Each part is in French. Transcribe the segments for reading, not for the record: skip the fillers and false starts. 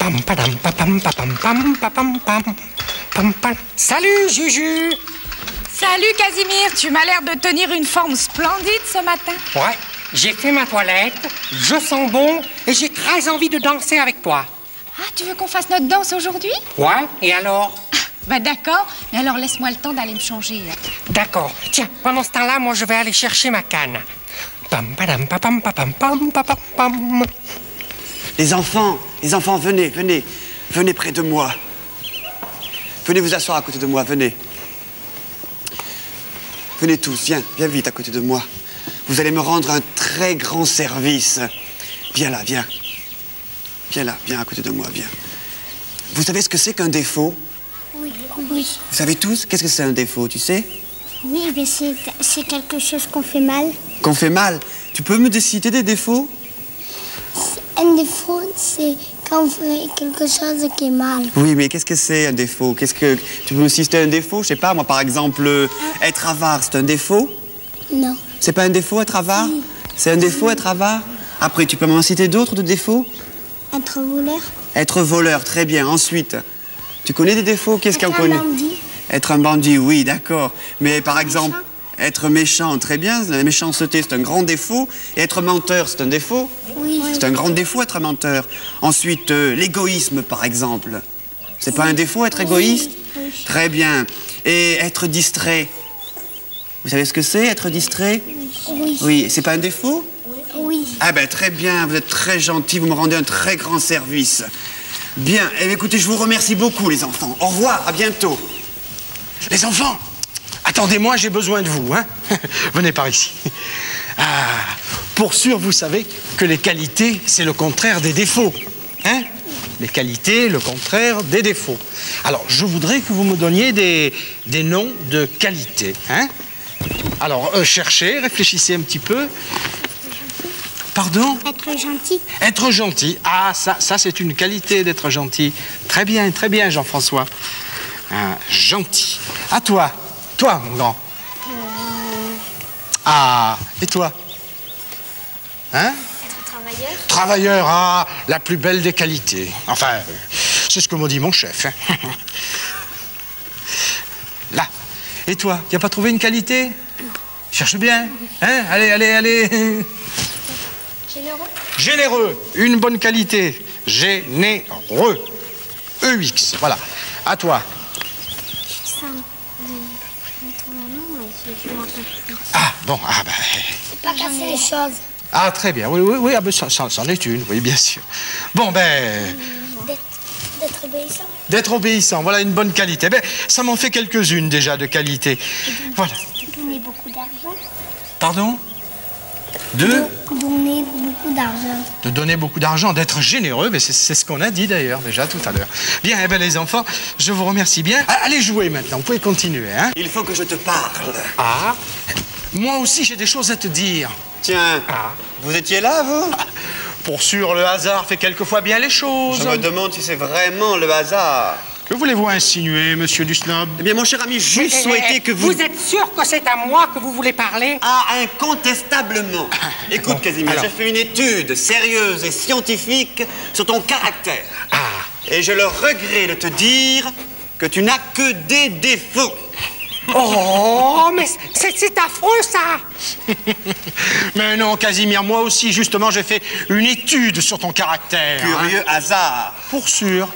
Pam, padam, papam, papam, pam, papam, pam, pam, pam. Salut, Juju. Salut, Casimir. Tu m'as l'air de tenir une forme splendide ce matin. Ouais, j'ai fait ma toilette, je sens bon et j'ai très envie de danser avec toi. Ah, tu veux qu'on fasse notre danse aujourd'hui? Ouais, et alors? Bah d'accord, mais alors laisse-moi le temps d'aller me changer. D'accord. Tiens, pendant ce temps-là, moi, je vais aller chercher ma canne. Pam, padam, papam, papam, pam, papam, pam. Les enfants, venez, venez. Venez près de moi. Venez vous asseoir à côté de moi, venez. Venez tous, viens vite à côté de moi. Vous allez me rendre un très grand service. Viens là, viens. Viens là, viens à côté de moi, viens. Vous savez ce que c'est qu'un défaut? Oui. Vous savez tous? Qu'est-ce que c'est un défaut, tu sais? Oui, mais c'est quelque chose qu'on fait mal. Qu'on fait mal? Tu peux me citer des défauts? Un défaut, c'est quand on fait quelque chose qui est mal. Oui, mais qu'est-ce que c'est un défaut? Tu peux me citer un défaut? Je sais pas, moi, par exemple, être avare, c'est un défaut? Non. C'est pas un défaut, être avare? Si. C'est un défaut, être avare? Après, tu peux m'en citer d'autres de défauts? Être voleur. Être voleur, très bien. Ensuite, tu connais des défauts? Qu'est-ce qu'on connaît? Être un bandit. Être un bandit, oui, d'accord. Mais par exemple, être méchant, très bien. La méchanceté, c'est un grand défaut. Et être menteur, c'est un défaut? Oui. C'est un grand défaut, être un menteur. Ensuite, l'égoïsme, par exemple. C'est pas un défaut, être égoïste? Oui. Très bien. Et être distrait? Vous savez ce que c'est, être distrait? Oui. Oui, c'est pas un défaut? Oui. Ah ben très bien, vous êtes très gentils, vous me rendez un très grand service. Bien, eh bien, écoutez, je vous remercie beaucoup les enfants. Au revoir, à bientôt. Les enfants, attendez-moi, j'ai besoin de vous, hein. Venez par ici. Ah, pour sûr, vous savez que les qualités, c'est le contraire des défauts, hein. Les qualités, le contraire des défauts. Alors, je voudrais que vous me donniez des noms de qualités, hein. Alors, cherchez, réfléchissez un petit peu. Pardon? Être gentil. Être gentil. Ah, ça c'est une qualité d'être gentil. Très bien, Jean-François. Gentil. À toi. Toi, mon grand. Ah, et toi? Hein? Être travailleur. Travailleur, ah, la plus belle des qualités. Enfin, c'est ce que m'a dit mon chef. Hein. Là. Et toi, tu n'as pas trouvé une qualité? Cherche bien. Hein? Allez. Généreux. Généreux, une bonne qualité. Généreux. EX, voilà. À toi. Ah, bon, ah ben... Pas casser les choses. Ah, très bien, oui, ah, ben, ça en est une, oui, bien sûr. Bon, ben... D'être obéissant. D'être obéissant, voilà une bonne qualité. Ben, ça m'en fait quelques-unes déjà de qualité. Voilà. Donner beaucoup d'argent. Pardon? Donner beaucoup d'argent. De donner beaucoup d'argent, d'être généreux, mais c'est ce qu'on a dit d'ailleurs déjà tout à l'heure. Bien, eh bien les enfants, je vous remercie bien. Allez jouer maintenant, vous pouvez continuer. Hein? Il faut que je te parle. Ah, moi aussi j'ai des choses à te dire. Tiens, vous étiez là, vous? Pour sûr, le hasard fait quelquefois bien les choses. Je me demande si c'est vraiment le hasard. Que voulez-vous insinuer, monsieur Dusnob? Eh bien, mon cher ami, juste souhaité que vous... Vous êtes sûr que c'est à moi que vous voulez parler? Ah, incontestablement. Écoute, Casimir, alors. j'ai fait une étude sérieuse et scientifique sur ton caractère. Et je le regrette de te dire que tu n'as que des défauts. Oh, mais c'est affreux, ça! Mais non, Casimir, moi aussi, justement, j'ai fait une étude sur ton caractère. Curieux hasard. Pour sûr,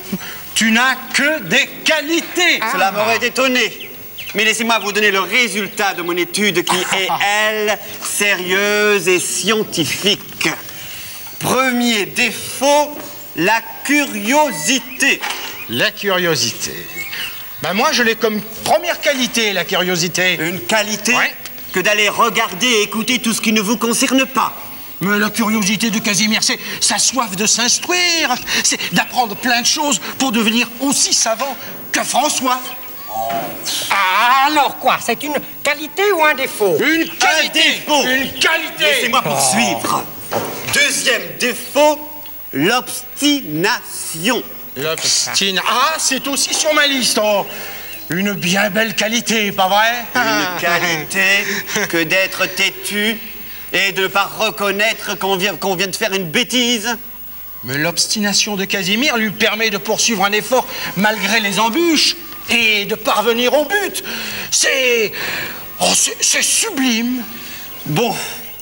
tu n'as que des qualités. Cela m'aurait étonné. Mais laissez-moi vous donner le résultat de mon étude qui est, elle, sérieuse et scientifique. Premier défaut, la curiosité. La curiosité. Ben moi, je l'ai comme première qualité, la curiosité. Une qualité Ouais. que d'aller regarder et écouter tout ce qui ne vous concerne pas. Mais la curiosité de Casimir, c'est sa soif de s'instruire, c'est d'apprendre plein de choses pour devenir aussi savant que François. Ah, alors quoi? C'est une qualité ou un défaut? Une qualité. défaut. Une qualité. Laissez-moi poursuivre. Deuxième défaut, l'obstination. L'obstination. Ah, c'est aussi sur ma liste. Oh. Une bien belle qualité, pas vrai? Une qualité que d'être têtu et de ne pas reconnaître qu'on vient de faire une bêtise. Mais l'obstination de Casimir lui permet de poursuivre un effort malgré les embûches et de parvenir au but. C'est sublime. Bon,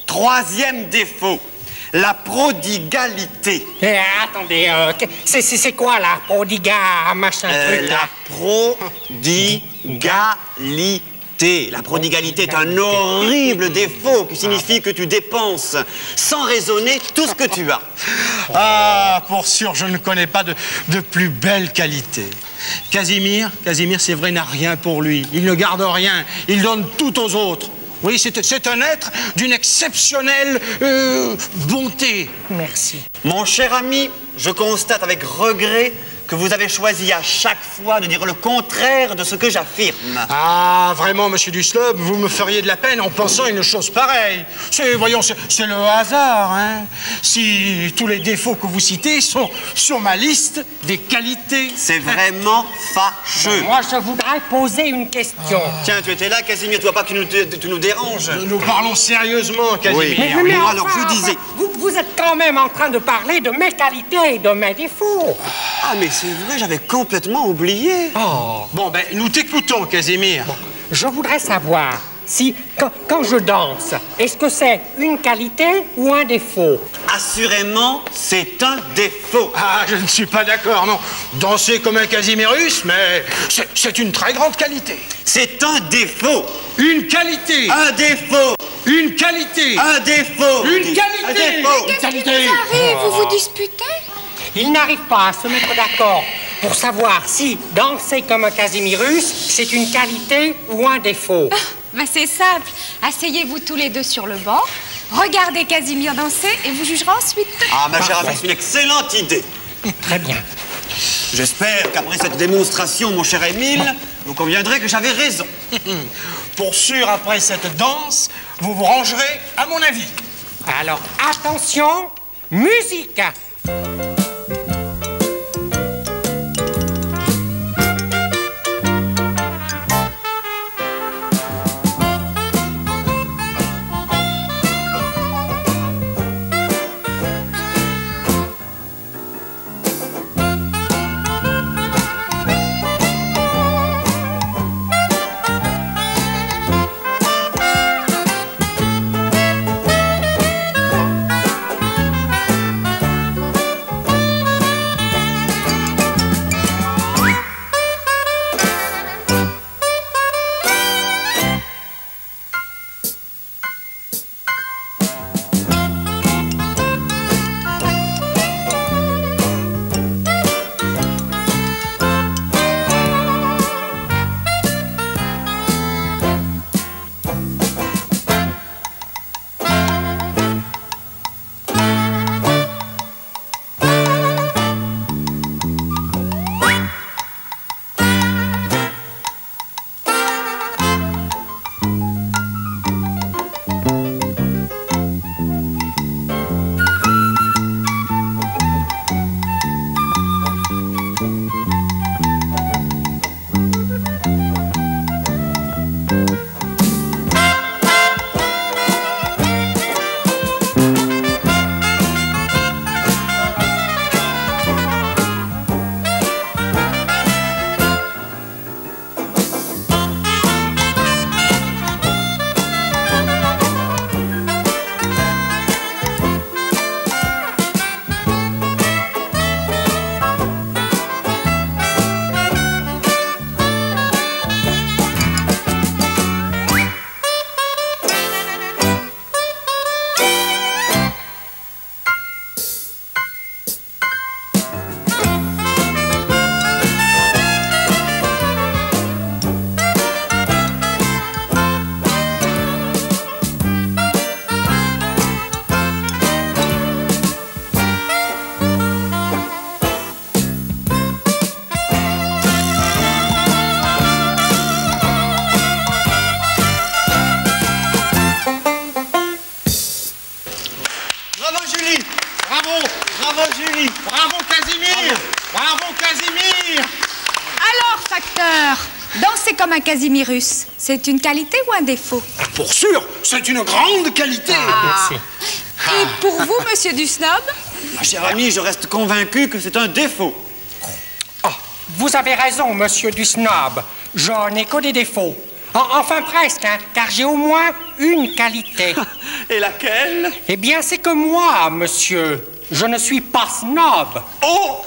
troisième défaut, la prodigalité. Attendez, c'est quoi la prodiga, machin truc là? La prodigalité. La prodigalité est un horrible défaut qui signifie que tu dépenses sans raisonner tout ce que tu as. Ah, pour sûr, je ne connais pas de plus belle qualité. Casimir, c'est vrai, n'a rien pour lui. Il ne garde rien. Il donne tout aux autres. Oui, c'est un être d'une exceptionnelle bonté. Merci. Mon cher ami, je constate avec regret que vous avez choisi à chaque fois de dire le contraire de ce que j'affirme. Ah, vraiment, monsieur Duslob, vous me feriez de la peine en pensant à une chose pareille. Voyons, c'est le hasard, hein. Si tous les défauts que vous citez sont sur ma liste des qualités. C'est vraiment fâcheux. Moi, je voudrais poser une question. Tiens, tu étais là, Casimir, tu vois pas que tu nous déranges? Nous parlons sérieusement, Casimir. Oui. Mais Alors, je disais... Vous êtes quand même en train de parler de mes qualités et de mes défauts. Ah, mais c'est vrai, j'avais complètement oublié. Oh. Bon, ben, nous t'écoutons, Casimir. Bon, je voudrais savoir si, quand je danse, est-ce que c'est une qualité ou un défaut? Assurément, c'est un défaut. Ah, je ne suis pas d'accord, non. Danser comme un Casimirus, mais c'est une très grande qualité. C'est un défaut. Une qualité. Un défaut. Une qualité. Un défaut. Une qualité. Un défaut. Qu'est-ce qui vous arrive? Vous vous disputez? Ils n'arrivent pas à se mettre d'accord pour savoir si danser comme un Casimirus, c'est une qualité ou un défaut. Ben c'est simple. Asseyez-vous tous les deux sur le banc, regardez Casimir danser et vous jugerez ensuite. Ah, ma chère amie, c'est une excellente idée. Très bien. J'espère qu'après cette démonstration, mon cher Émile, vous conviendrez que j'avais raison. Pour sûr, après cette danse, vous vous rangerez à mon avis. Alors, attention, musique. Bravo Julie, bravo Casimir, bravo Casimir. Alors, facteur, danser comme un Casimirus, c'est une qualité ou un défaut? Pour sûr, c'est une grande qualité. Merci. Et pour vous, monsieur Dusnob? Ma chère amie, je reste convaincu que c'est un défaut. Oh, vous avez raison, monsieur du snob. Je n'ai que des défauts. Enfin presque, hein, car j'ai au moins une qualité. Et laquelle? Eh bien, c'est que moi, monsieur, je ne suis pas snob. Oh!